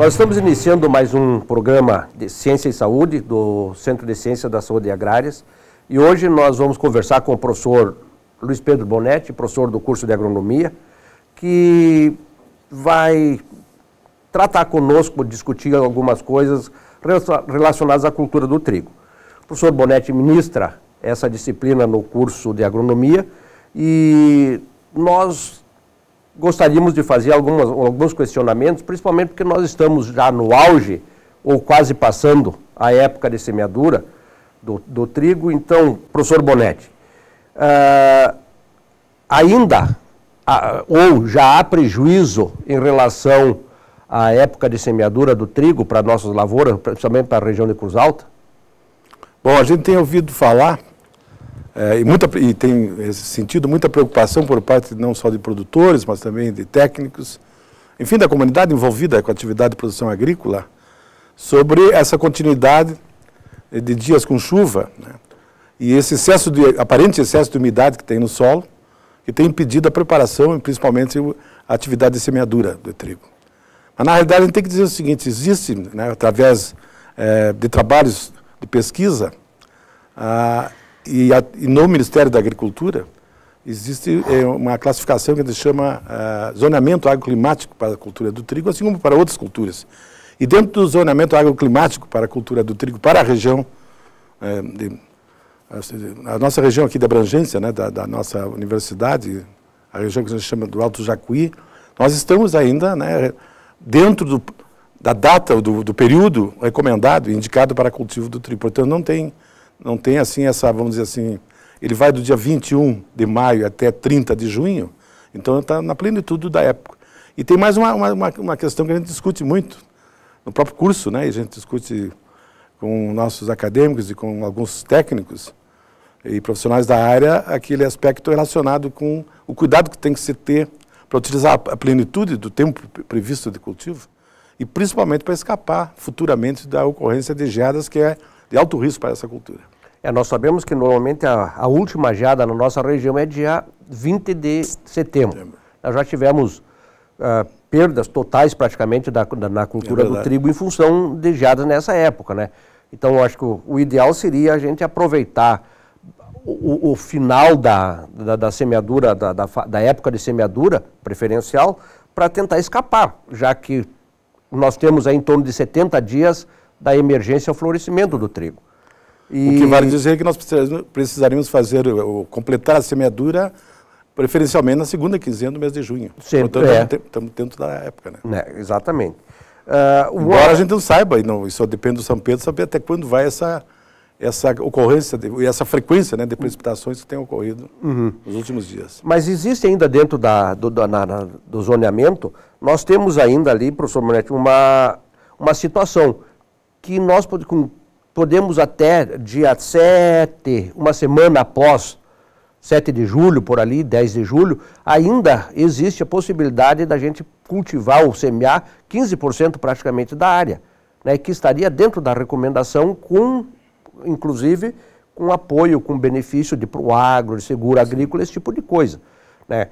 Nós estamos iniciando mais um programa de Ciência e Saúde do Centro de Ciência da Saúde e Agrárias e hoje nós vamos conversar com o professor Luiz Pedro Bonetti, professor do curso de Agronomia, que vai tratar conosco, discutir algumas coisas relacionadas à cultura do trigo. O professor Bonetti ministra essa disciplina no curso de Agronomia e nós gostaríamos de fazer alguns questionamentos, principalmente porque nós estamos já no auge, ou quase passando a época de semeadura do trigo. Então, professor Bonetti, ou já há prejuízo em relação à época de semeadura do trigo para nossas lavouras, principalmente para a região de Cruz Alta? Bom, a gente tem ouvido falar e tem sentido muita preocupação por parte não só de produtores, mas também de técnicos, enfim, da comunidade envolvida com a atividade de produção agrícola, sobre essa continuidade de dias com chuva, né? E esse aparente excesso de umidade que tem no solo, que tem impedido a preparação e principalmente a atividade de semeadura do trigo. Mas na realidade a gente tem que dizer o seguinte: existe, né, através de trabalhos de pesquisa, e no Ministério da Agricultura, existe uma classificação que a gente chama zoneamento agroclimático para a cultura do trigo, assim como para outras culturas. E dentro do zoneamento agroclimático para a cultura do trigo, para a região, a nossa região aqui de abrangência, né, da nossa universidade, a região que a gente chama do Alto Jacuí, nós estamos ainda, né, dentro da data, do período recomendado, indicado para cultivo do trigo. Portanto, não tem assim vamos dizer assim, ele vai do dia 21 de maio até 30 de junho, então está na plenitude da época. E tem mais uma questão que a gente discute muito no próprio curso, né? E a gente discute com nossos acadêmicos e com alguns técnicos e profissionais da área, aquele aspecto relacionado com o cuidado que tem que se ter para utilizar a plenitude do tempo previsto de cultivo e principalmente para escapar futuramente da ocorrência de geadas, que é de alto risco para essa cultura. Nós sabemos que normalmente a última geada na nossa região é dia 20 de setembro. Nós já tivemos perdas totais praticamente na cultura do trigo em função de geadas nessa época, né? Então eu acho que o ideal seria a gente aproveitar o final da semeadura, da época de semeadura preferencial, para tentar escapar, já que nós temos aí em torno de 70 dias da emergência ao florescimento do trigo. O que vale dizer que nós precisaríamos completar a semeadura preferencialmente na segunda quinzena do mês de junho. Portanto, estamos dentro da época, né? Exatamente. Embora a gente não saiba, e isso depende do São Pedro, saber até quando vai essa ocorrência e essa frequência, né, de precipitações que tem ocorrido nos últimos dias. Mas existe ainda dentro do zoneamento, nós temos ainda ali, professor Bonetti, uma situação que nós podemos até dia 7, uma semana após 7 de julho, por ali, 10 de julho, ainda existe a possibilidade da gente cultivar ou semear 15% praticamente da área, né, que estaria dentro da recomendação, inclusive com apoio, com benefício para o agro, de seguro agrícola, esse tipo de coisa, né?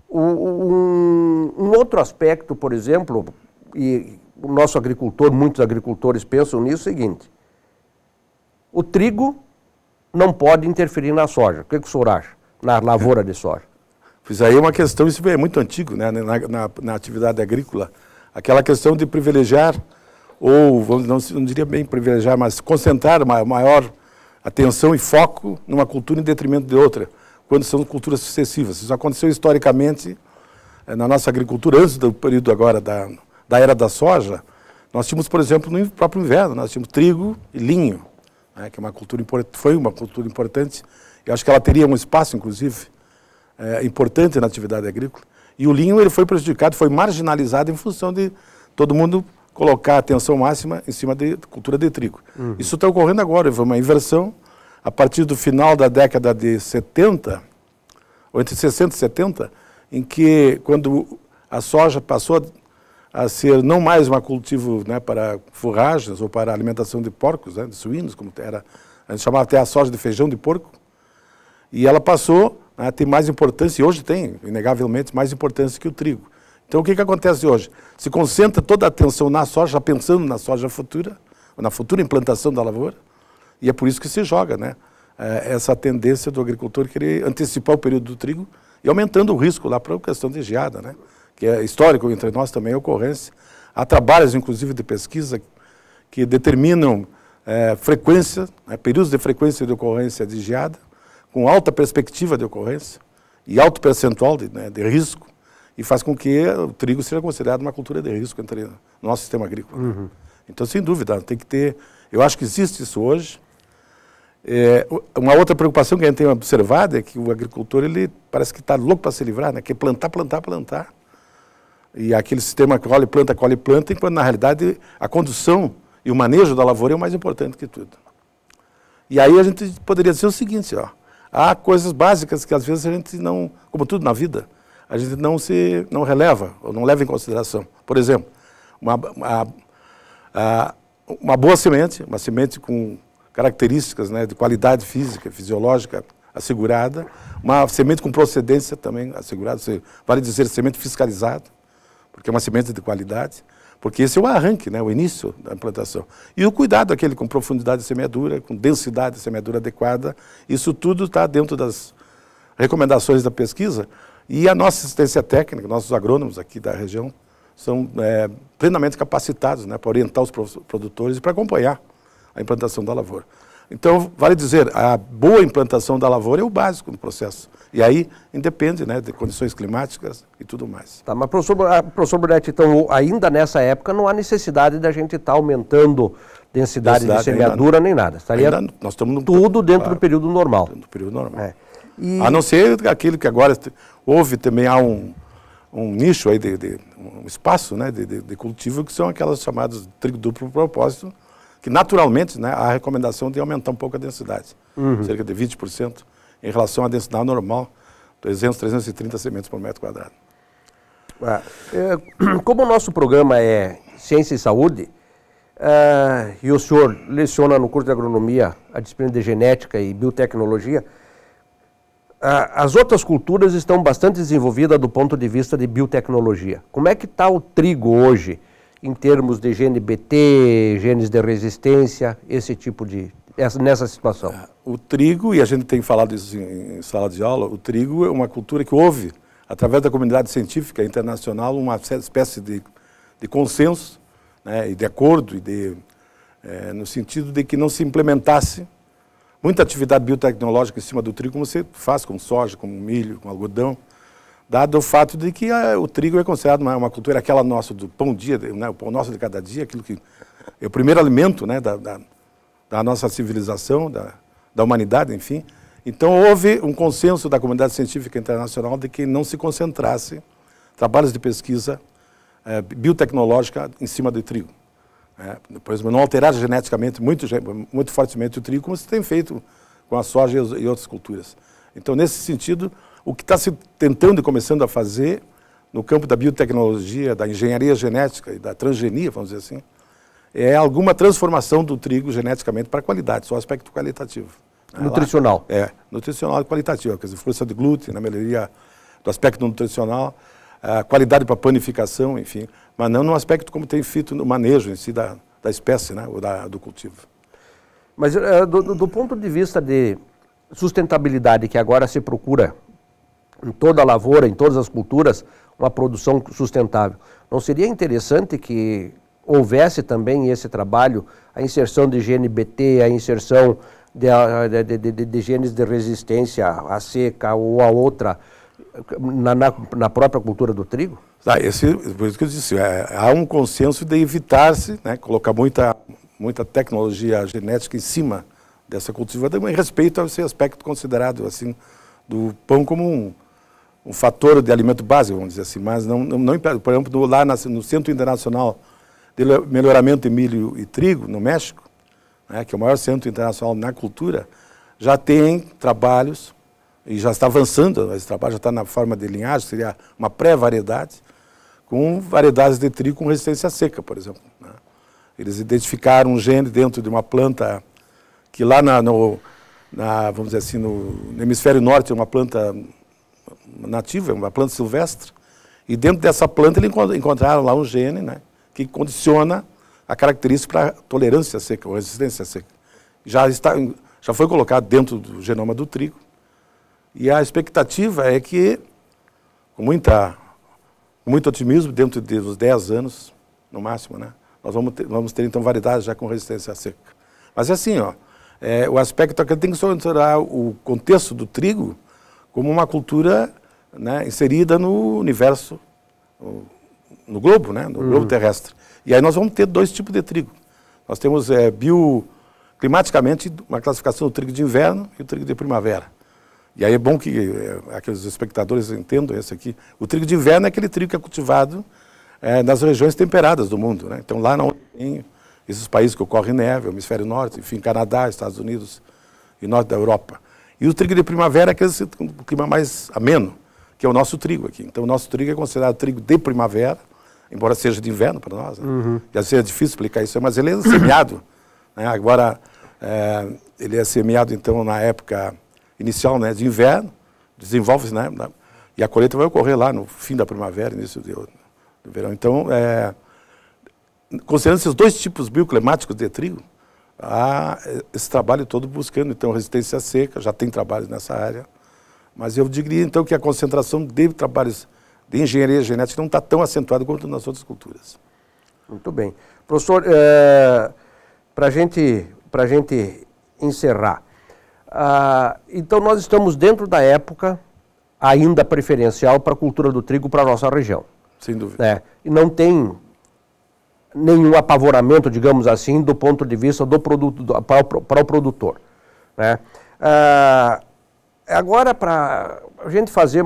Um outro aspecto, por exemplo, e o nosso agricultor, muitos agricultores pensam nisso, é o seguinte: o trigo não pode interferir na soja. O que o senhor acha, na lavoura de soja? Pois aí é uma questão, isso é muito antigo, né, na atividade agrícola, aquela questão de privilegiar, ou não diria bem privilegiar, mas concentrar maior atenção e foco numa cultura em detrimento de outra, quando são culturas sucessivas. Isso aconteceu historicamente na nossa agricultura, antes do período agora da era da soja. Nós tínhamos, por exemplo, no próprio inverno, nós tínhamos trigo e linho, né, que é foi uma cultura importante. Eu acho que ela teria um espaço, inclusive, importante na atividade agrícola. E o linho ele foi prejudicado, foi marginalizado em função de todo mundo colocar atenção máxima em cima de cultura de trigo. Isso está ocorrendo agora, foi uma inversão a partir do final da década de 70, ou entre 60 e 70, em que quando a soja passou a ser não mais um cultivo, né, para forragens ou para alimentação de porcos, né, de suínos, como era, a gente chamava até a soja de feijão de porco, e ela passou a ter mais importância, e hoje tem, inegavelmente, mais importância que o trigo. Então, o que acontece hoje? Se concentra toda a atenção na soja, pensando na soja futura, na futura implantação da lavoura, e é por isso que se joga, né? Essa tendência do agricultor querer antecipar o período do trigo e aumentando o risco lá para a questão de geada, né? Que é histórico entre nós também a ocorrência. Há trabalhos, inclusive, de pesquisa que determinam frequência, períodos de frequência de ocorrência de geada, com alta perspectiva de ocorrência e alto percentual de risco, e faz com que o trigo seja considerado uma cultura de risco no nosso sistema agrícola. Uhum. Então, sem dúvida, tem que ter... Eu acho que existe isso hoje. Uma outra preocupação que a gente tem observado é que o agricultor, ele parece que está louco para se livrar, né? Quer plantar, plantar, plantar. E aquele sistema colhe, planta, enquanto na realidade a condução e o manejo da lavoura é o mais importante que tudo. E aí a gente poderia dizer o seguinte, ó, há coisas básicas que às vezes a gente não, como tudo na vida, a gente não releva ou não leva em consideração. Por exemplo, uma boa semente, uma semente com características, né, de qualidade física, fisiológica assegurada, uma semente com procedência também assegurada, vale dizer semente fiscalizada, porque é uma semente de qualidade, porque esse é o arranque, né, o início da implantação. E o cuidado aquele com profundidade de semeadura, com densidade de semeadura adequada, isso tudo está dentro das recomendações da pesquisa, e a nossa assistência técnica, nossos agrônomos aqui da região, são plenamente capacitados, né, para orientar os produtores e para acompanhar a implantação da lavoura. Então, vale dizer, a boa implantação da lavoura é o básico do processo. E aí, independe, né, de condições climáticas e tudo mais. Tá, mas, professor Bonetti, então, ainda nessa época não há necessidade da gente estar aumentando densidade de semeadura nem nada. Estaria nós estamos tudo dentro do período normal. Dentro do período normal. A não ser aquilo que agora houve também, há um nicho aí, um espaço, né, de cultivo, que são aquelas chamadas trigo duplo propósito, que naturalmente, né, há a recomendação de aumentar um pouco a densidade, cerca de 20%, em relação à densidade normal, 300, 330 sementes por metro quadrado. Como o nosso programa é Ciência e Saúde, e o senhor leciona no curso de agronomia a disciplina de genética e biotecnologia, as outras culturas estão bastante desenvolvidas do ponto de vista de biotecnologia. Como é que está o trigo hoje, em termos de GNBT, genes de resistência, esse tipo de... nessa situação? O trigo, e a gente tem falado isso em sala de aula, o trigo é uma cultura que houve, através da comunidade científica internacional, uma espécie de consenso, né, e de acordo, no sentido de que não se implementasse muita atividade biotecnológica em cima do trigo, como você faz com soja, com milho, com algodão, dado o fato de que o trigo é considerado uma cultura, aquela nossa do pão dia, né, o pão nosso de cada dia, aquilo que é o primeiro alimento, né, da nossa civilização, da humanidade, enfim. Então houve um consenso da comunidade científica internacional de que não se concentrasse trabalhos de pesquisa biotecnológica em cima do trigo. Por exemplo, não alterar geneticamente muito fortemente o trigo, como se tem feito com a soja e outras culturas. Então, nesse sentido, o que está se tentando e começando a fazer no campo da biotecnologia, da engenharia genética e da transgenia, vamos dizer assim, é alguma transformação do trigo geneticamente para a qualidade, só aspecto qualitativo. Nutricional. Nutricional e qualitativo, quer dizer, força de glúten, na melhoria do aspecto nutricional, a qualidade para panificação, enfim, mas não no aspecto como tem feito no manejo em si da espécie, né, ou do cultivo. Mas do ponto de vista de sustentabilidade que agora se procura em toda a lavoura, em todas as culturas, uma produção sustentável, não seria interessante que houvesse também esse trabalho, a inserção de GNBT, a inserção de genes de resistência à seca ou a outra, na própria cultura do trigo? Por isso que eu disse, há um consenso de evitar-se, né, colocar muita tecnologia genética em cima dessa cultivação, em respeito a esse aspecto considerado assim, do pão como um fator de alimento básico, vamos dizer assim, mas não por exemplo, lá no Centro Internacional de Melhoramento de Milho e Trigo, no México, né, que é o maior centro internacional na cultura, já tem trabalhos, e já está avançando, esse trabalho já está na forma de linhagem, seria uma pré-variedade, com variedades de trigo com resistência seca, por exemplo. Né? Eles identificaram um gene dentro de uma planta que lá vamos dizer assim, no hemisfério norte é uma planta nativa, uma planta silvestre, E dentro dessa planta eles encontraram lá um gene, né, que condiciona a característica para tolerância seca, ou resistência seca. Já foi colocado dentro do genoma do trigo. E a expectativa é que, com muito otimismo, dentro dos 10 anos, no máximo, né, nós vamos ter então variedades já com resistência seca. Mas é assim, ó, o aspecto é que tem que considerar o contexto do trigo como uma cultura, né, inserida no universo, no globo, né, no globo terrestre. E aí nós vamos ter dois tipos de trigo. Nós temos bioclimaticamente uma classificação do trigo de inverno e o trigo de primavera. E aí é bom que aqueles espectadores entendam isso aqui. O trigo de inverno é aquele trigo que é cultivado nas regiões temperadas do mundo, né? Então lá não tem esses países que ocorre neve, o hemisfério norte, enfim, Canadá, Estados Unidos e norte da Europa. E o trigo de primavera é aquele com o clima mais ameno, que é o nosso trigo aqui. Então o nosso trigo é considerado trigo de primavera, embora seja de inverno para nós, né? Já seja difícil explicar isso, mas ele é semeado, né? Agora, ele é semeado então na época inicial, né, de inverno, desenvolve-se, né, e a colheita vai ocorrer lá no fim da primavera, início do verão. Então, considerando esses dois tipos bioclimáticos de trigo, há esse trabalho todo buscando, então, resistência seca, já tem trabalhos nessa área, mas eu diria, então, que a concentração de trabalhos de engenharia genética não está tão acentuada quanto nas outras culturas. Muito bem. Professor, para a gente encerrar, então nós estamos dentro da época ainda preferencial para a cultura do trigo para a nossa região. Sem dúvida. Né? E não tem nenhum apavoramento, digamos assim, do ponto de vista do produto para o produtor. Né? Agora, para a gente fazer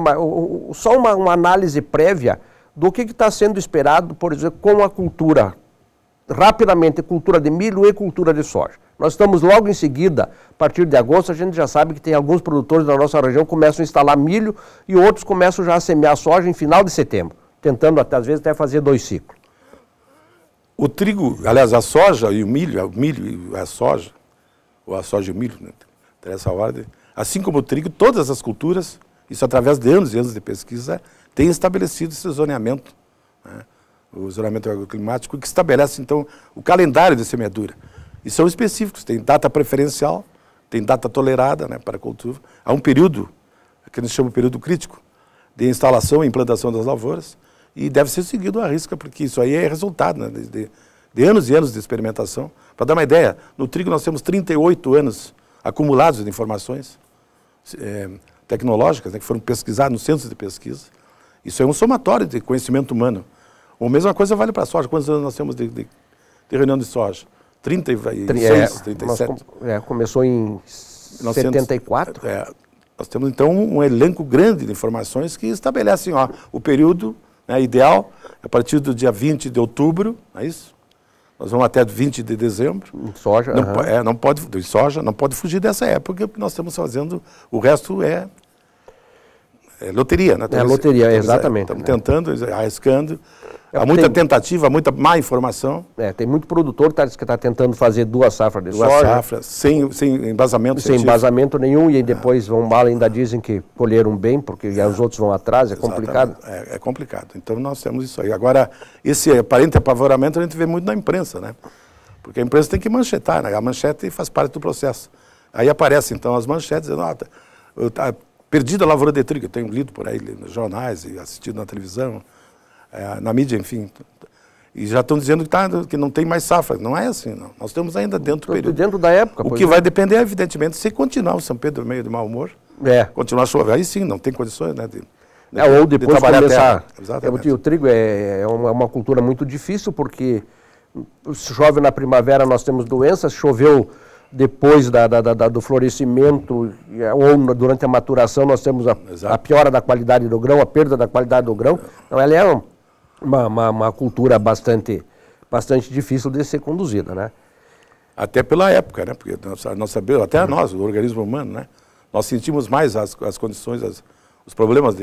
só uma análise prévia do que está sendo esperado, por exemplo, com a cultura, rapidamente, cultura de milho e cultura de soja. Nós estamos logo em seguida, a partir de agosto, a gente já sabe que tem alguns produtores da nossa região que começam a instalar milho e outros começam já a semear soja em final de setembro, tentando às vezes até fazer 2 ciclos. O trigo, aliás, a soja e o milho e a soja, ou a soja e o milho, né, nessa ordem, assim como o trigo, todas as culturas, isso através de anos e anos de pesquisa, têm estabelecido esse zoneamento, né, o zoneamento agroclimático, que estabelece, então, o calendário de semeadura. E são específicos, tem data preferencial, tem data tolerada, né, para a cultura. Há um período, que a gente chama de período crítico, de instalação e implantação das lavouras, e deve ser seguido à risca, porque isso aí é resultado, né, de anos e anos de experimentação. Para dar uma ideia, no trigo nós temos 38 anos acumulados de informações tecnológicas, né, que foram pesquisadas nos centros de pesquisa. Isso é um somatório de conhecimento humano. A mesma coisa vale para a soja. Quantos anos nós temos de reunião de soja? 36, 37. Começou em 74. Nós temos, então, um elenco grande de informações que estabelecem o período, né, ideal, a partir do dia 20 de outubro, não é isso? Nós vamos até 20 de dezembro. Soja, não pode, de soja, não pode fugir dessa época, porque nós estamos fazendo, o resto é loteria, né? Loteria, exatamente. Estamos tentando, arriscando. Há muita tentativa, muita má informação. Tem muito produtor que está tentando fazer 2 safras de soja. 2 safras, sem embasamento científico. Sem embasamento nenhum, e aí depois vão mal, ainda dizem que colheram bem, porque os outros vão atrás, é complicado. É complicado. Então nós temos isso aí. Agora, esse aparente apavoramento a gente vê muito na imprensa, né? Porque a imprensa tem que manchetar, né? A manchete faz parte do processo. Aí aparecem então as manchetes dizendo, tá perdida a lavoura de trigo. Eu tenho lido por aí nos jornais e assistido na televisão, na mídia, enfim. E já estão dizendo que não tem mais safra. Não é assim, não. Nós estamos ainda dentro do período. Dentro da época. O que vai depender, evidentemente, se continuar o São Pedro meio de mau humor, continuar chovendo. Aí sim, não tem condições, né, ou depois de começar. Exatamente. O trigo é uma cultura muito difícil, porque chove na primavera, nós temos doenças, choveu depois do florescimento ou durante a maturação, nós temos a piora da qualidade do grão, a perda da qualidade do grão. Então, ela é uma cultura bastante difícil de ser conduzida, né? Até pela época, né? Porque nós sabemos, até nós, o organismo humano, né? Nós sentimos mais as condições, os problemas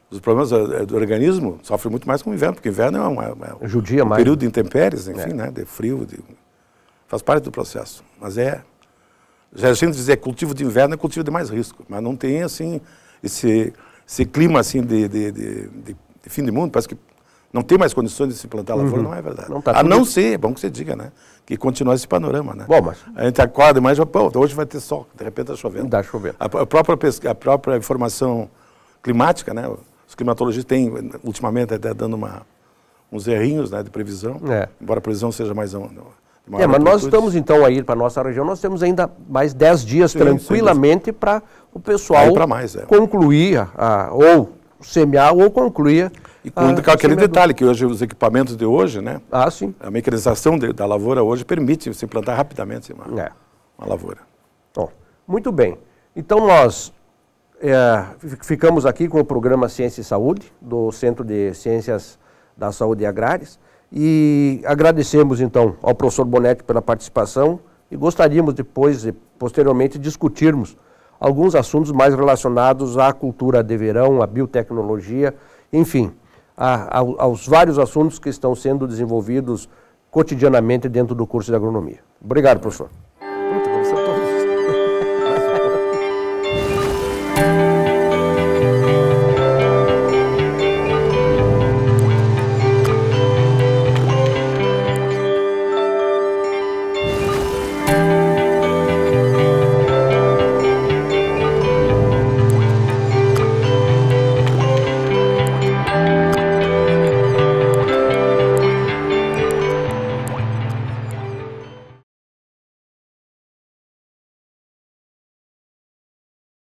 os problemas do organismo sofrem muito mais com o inverno, porque o inverno é um período de intempéries, enfim, né? De frio, faz parte do processo. Mas já a gente dizer cultivo de inverno é cultivo de mais risco, mas não tem assim esse clima assim de fim de mundo, parece que não tem mais condições de se plantar lavoura, não é verdade. Não tá a tudo... não ser, é bom que você diga, né? Que continua esse panorama, né? Bom, mas... A gente acorda mais, pô, hoje vai ter sol, de repente está chovendo. Está chovendo. A própria informação climática, né? Os climatologistas têm, ultimamente, até dando uns errinhos, né, de previsão, embora a previsão seja mais... mas nós estamos então aí para a nossa região, nós temos ainda mais 10 dias tranquilamente para o pessoal concluir, ou semear ou concluir. E com aquele detalhe que hoje os equipamentos de hoje, né? Sim. A mecanização da lavoura hoje permite você plantar rapidamente uma lavoura. Bom, muito bem. Então nós ficamos aqui com o programa Ciência e Saúde, do Centro de Ciências da Saúde e Agrárias, e agradecemos então ao professor Bonetti pela participação e gostaríamos depois e posteriormente discutirmos alguns assuntos mais relacionados à cultura de verão, à biotecnologia, enfim, aos vários assuntos que estão sendo desenvolvidos cotidianamente dentro do curso de agronomia. Obrigado, professor.